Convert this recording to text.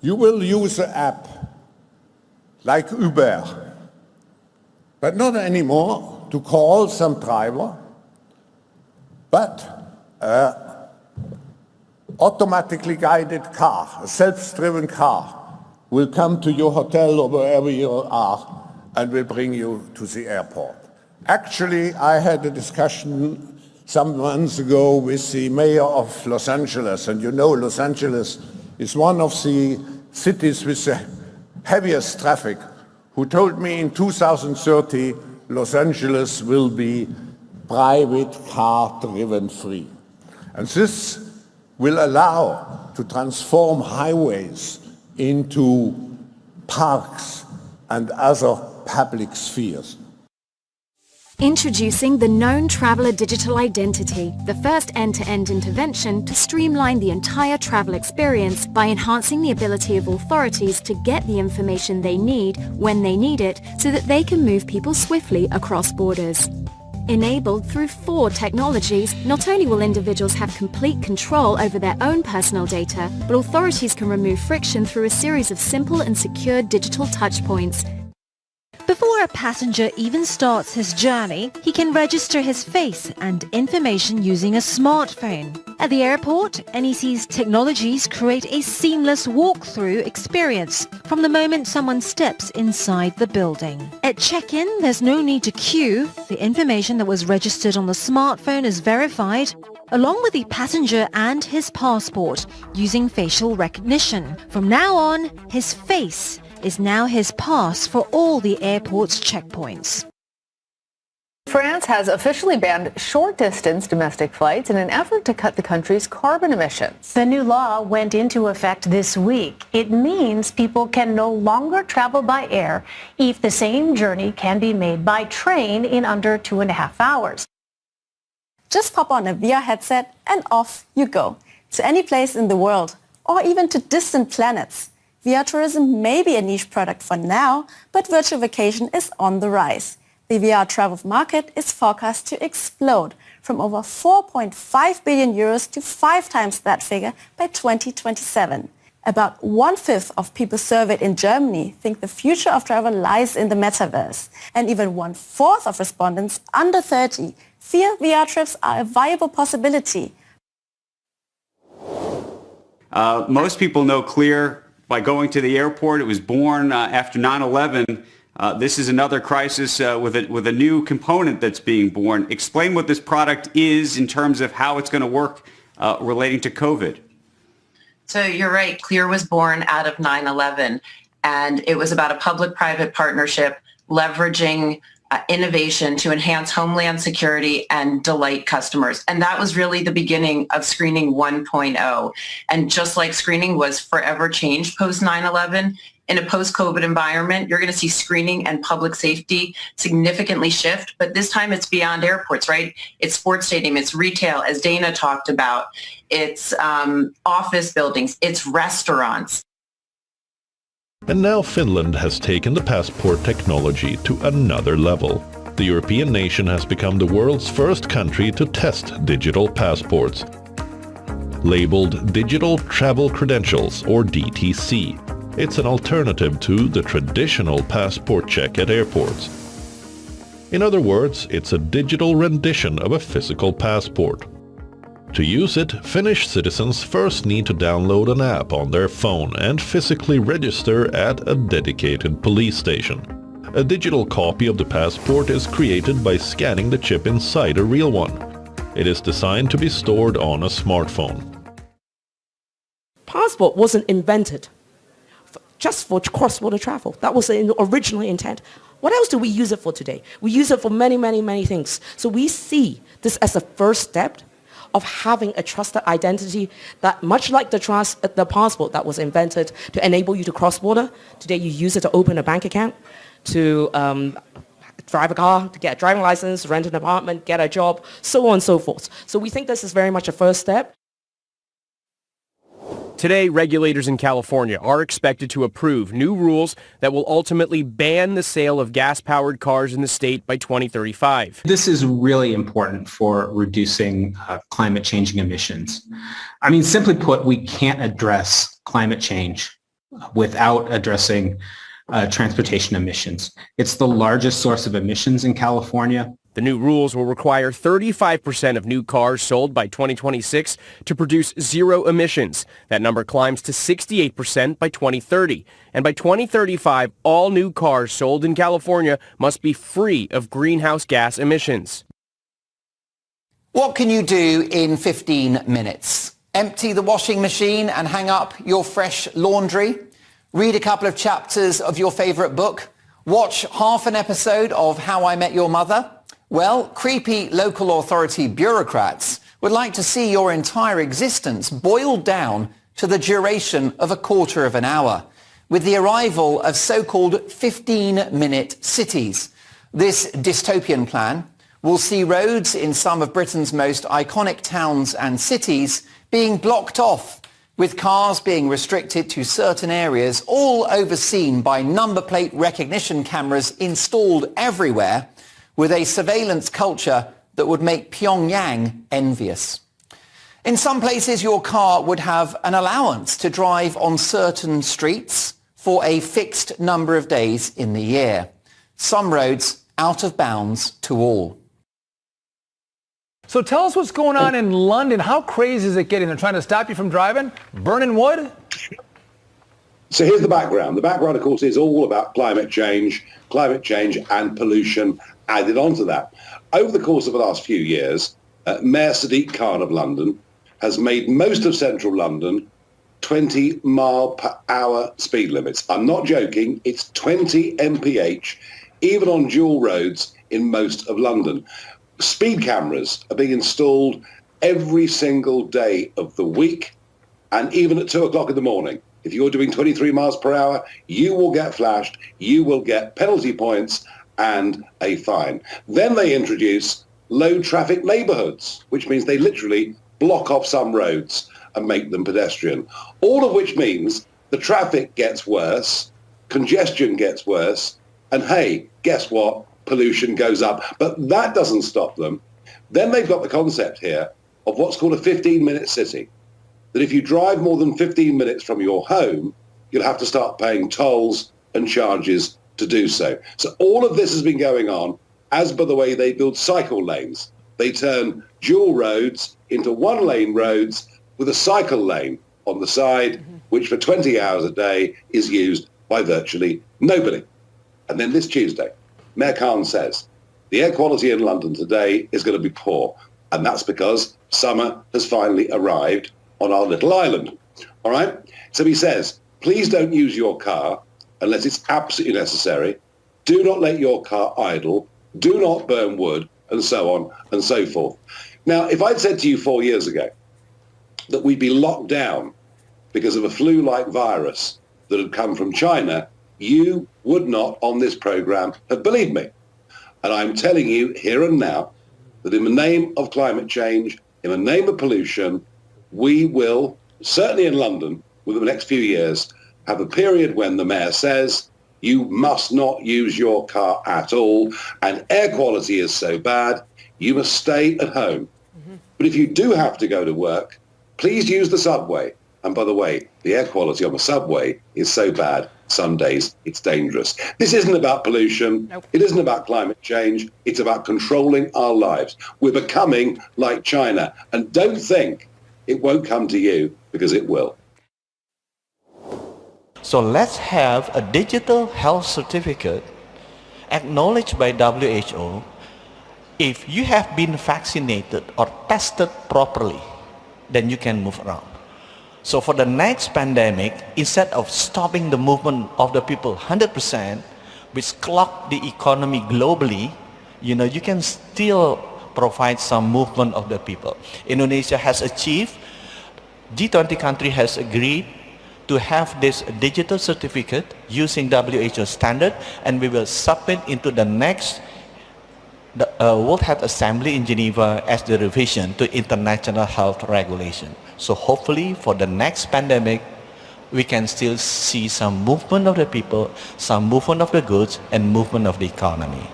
You will use an app like Uber, but not anymore to call some driver, but automatically guided car, a self-driven car, will come to your hotel or wherever you are and will bring you to the airport. Actually, I had a discussion some months ago with the mayor of Los Angeles, and you know Los Angeles is one of the cities with the heaviest traffic, who told me in 2030 Los Angeles will be private car-driven free. And this will allow to transform highways into parks and other public spheres. Introducing the Known Traveller Digital Identity, the first end-to-end intervention to streamline the entire travel experience by enhancing the ability of authorities to get the information they need when they need it so that they can move people swiftly across borders. Enabled through 4 technologies, not only will individuals have complete control over their own personal data, but authorities can remove friction through a series of simple and secure digital touchpoints. Before a passenger even starts his journey, he can register his face and information using a smartphone. At the airport, NEC's technologies create a seamless walk-through experience from the moment someone steps inside the building. At check-in, there's no need to queue. The information that was registered on the smartphone is verified, along with the passenger and his passport, using facial recognition. From now on, his face is now his pass for all the airport's checkpoints. France has officially banned short-distance domestic flights in an effort to cut the country's carbon emissions. The new law went into effect this week. It means people can no longer travel by air if the same journey can be made by train in under 2.5 hours. Just pop on a VR headset and off you go, to any place in the world, or even to distant planets. VR tourism may be a niche product for now, but virtual vacation is on the rise. The VR travel market is forecast to explode from over 4.5 billion euros to 5 times that figure by 2027. About 1/5 of people surveyed in Germany think the future of travel lies in the metaverse. And even 1/4 of respondents under 30 feel VR trips are a viable possibility. Most people know Clear by going to the airport. It was born after 9/11. This is another crisis with a new component that's being born. Explain what this product is in terms of how it's going to work relating to COVID. So you're right. Clear was born out of 9/11, and it was about a public-private partnership leveraging innovation to enhance homeland security and delight customers. And that was really the beginning of Screening 1.0. And just like screening was forever changed post 9/11, in a post-COVID environment, you're going to see screening and public safety significantly shift. But this time it's beyond airports, right? It's sports stadium, it's retail, as Dana talked about. It's office buildings, it's restaurants. And now Finland has taken the passport technology to another level. The European nation has become the world's first country to test digital passports. Labeled Digital Travel Credentials, or DTC, it's an alternative to the traditional passport check at airports. In other words, it's a digital rendition of a physical passport. To use it, Finnish citizens first need to download an app on their phone and physically register at a dedicated police station. A digital copy of the passport is created by scanning the chip inside a real one. It is designed to be stored on a smartphone. Passport wasn't invented just for cross-border travel. That was the original intent. What else do we use it for today? We use it for many, many, many things. So we see this as a first step of having a trusted identity that, much like the passport that was invented to enable you to cross border, today you use it to open a bank account, to drive a car, to get a driving license, rent an apartment, get a job, so on and so forth. So we think this is very much a first step. Today, regulators in California are expected to approve new rules that will ultimately ban the sale of gas-powered cars in the state by 2035. This is really important for reducing climate changing emissions. I mean, simply put, we can't address climate change without addressing transportation emissions. It's the largest source of emissions in California. The new rules will require 35% of new cars sold by 2026 to produce zero emissions. That number climbs to 68% by 2030. And by 2035, all new cars sold in California must be free of greenhouse gas emissions. What can you do in 15 minutes? Empty the washing machine and hang up your fresh laundry? Read a couple of chapters of your favorite book? Watch half an episode of How I Met Your Mother? Well, creepy local authority bureaucrats would like to see your entire existence boiled down to the duration of a quarter of an hour, with the arrival of so-called 15-minute cities. This dystopian plan will see roads in some of Britain's most iconic towns and cities being blocked off, with cars being restricted to certain areas, all overseen by number plate recognition cameras installed everywhere, with a surveillance culture that would make Pyongyang envious. In some places, your car would have an allowance to drive on certain streets for a fixed number of days in the year. Some roads out of bounds to all. So tell us what's going on in London. How crazy is it getting? They're trying to stop you from driving? Burning wood? So here's the background. The background, of course, is all about climate change and pollution added onto that. Over the course of the last few years, Mayor Sadiq Khan of London has made most of central London 20 mile per hour speed limits. I'm not joking. It's 20 mph, even on dual roads in most of London. Speed cameras are being installed every single day of the week, and even at 2 o'clock in the morning. If you're doing 23 miles per hour, you will get flashed, you will get penalty points and a fine. Then they introduce low traffic neighborhoods, which means they literally block off some roads and make them pedestrian. All of which means the traffic gets worse, congestion gets worse, and hey, guess what? Pollution goes up. But that doesn't stop them. Then they've got the concept here of what's called a 15-minute city. That if you drive more than 15 minutes from your home, you'll have to start paying tolls and charges to do so. So all of this has been going on as, by the way, they build cycle lanes. They turn dual roads into one-lane roads with a cycle lane on the side, which for 20 hours a day is used by virtually nobody. And then this Tuesday, Mayor Khan says, the air quality in London today is going to be poor. And that's because summer has finally arrived on our little island. All right? So he says, please don't use your car unless it's absolutely necessary. Do not let your car idle. Do not burn wood, and so on and so forth. Now, if I'd said to you 4 years ago that we'd be locked down because of a flu-like virus that had come from China, you would not, on this program, have believed me. And I'm telling you here and now that in the name of climate change, in the name of pollution, we will, certainly in London, within the next few years, have a period when the mayor says you must not use your car at all, and air quality is so bad, you must stay at home. But if you do have to go to work, please use the subway. And by the way, the air quality on the subway is so bad, some days it's dangerous. This isn't about pollution. Nope. It isn't about climate change. It's about controlling our lives. We're becoming like China. And don't think it won't come to you, because it will. So let's have a digital health certificate acknowledged by WHO. If you have been vaccinated or tested properly, then you can move around. So for the next pandemic, instead of stopping the movement of the people 100%, which clog the economy globally, you can still provide some movement of the people. Indonesia has achieved, G20 country has agreed to have this digital certificate using WHO standard, and we will submit into the next World Health Assembly in Geneva as the revision to international health regulation. So hopefully for the next pandemic, we can still see some movement of the people, some movement of the goods, and movement of the economy.